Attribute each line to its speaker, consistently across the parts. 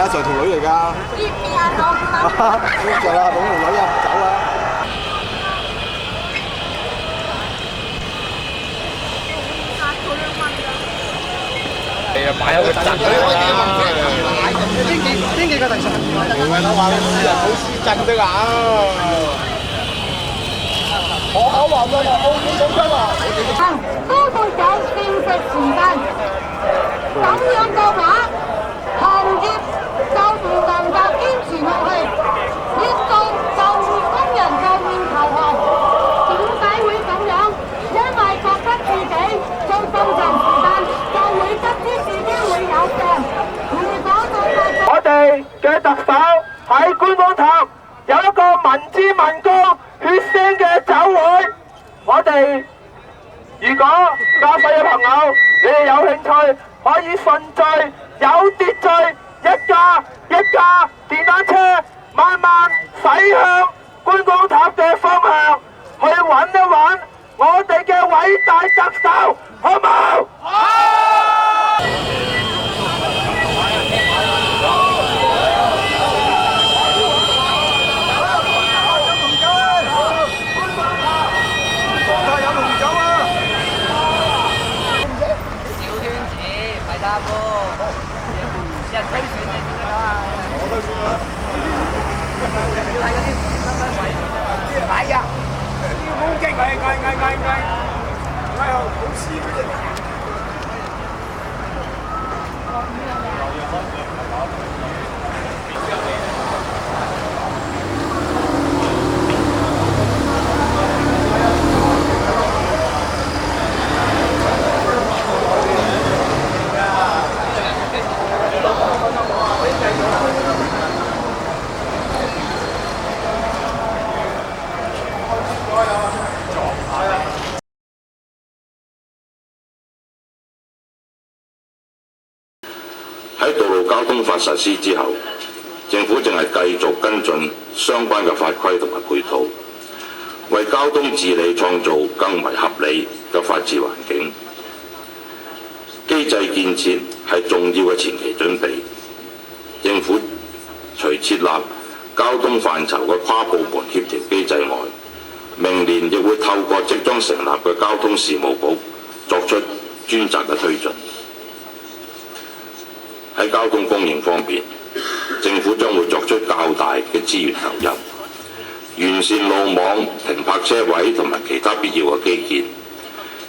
Speaker 1: 阿 Sir 條女嚟㗎。
Speaker 2: 邊啊講？
Speaker 1: 就啦，咁條女啊，走啦。
Speaker 3: 係啊，擺喺個陣
Speaker 1: 邊幾個第十？唔係我話你私人好私震的啊！我口話㗎啦，澳門總監啊！
Speaker 2: 多到有正式時間，咁樣嘅話，行業就唔能夠堅持落去，越做就越工人就面投降。點解會咁樣？因為覺得自己做咁長時間，就會不知自己會有病。如果做
Speaker 4: 我哋嘅特首喺觀光塔有一個民脂民膏血腥嘅酒會，我哋如果駕駛嘅朋友你哋有興趣，可以順序有秩序一架電單車慢慢駛向觀光塔嘅方向，去揾一揾我哋嘅偉大特首，好冇？好！
Speaker 5: 喺道路交通法實施之後，政府正係繼續跟進相關嘅法規同埋配套，為交通治理創造更為合理嘅法治環境。機制建設係重要嘅前期準備。政府除設立交通範疇嘅跨部門協調機制外，明年亦會透過即將成立嘅交通事務局作出專責嘅推進。喺交通供應方面，政府將會作出較大嘅資源投入，完善路網、停泊車位同埋其他必要嘅基建，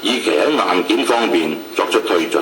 Speaker 5: 以期喺硬件方面作出推進。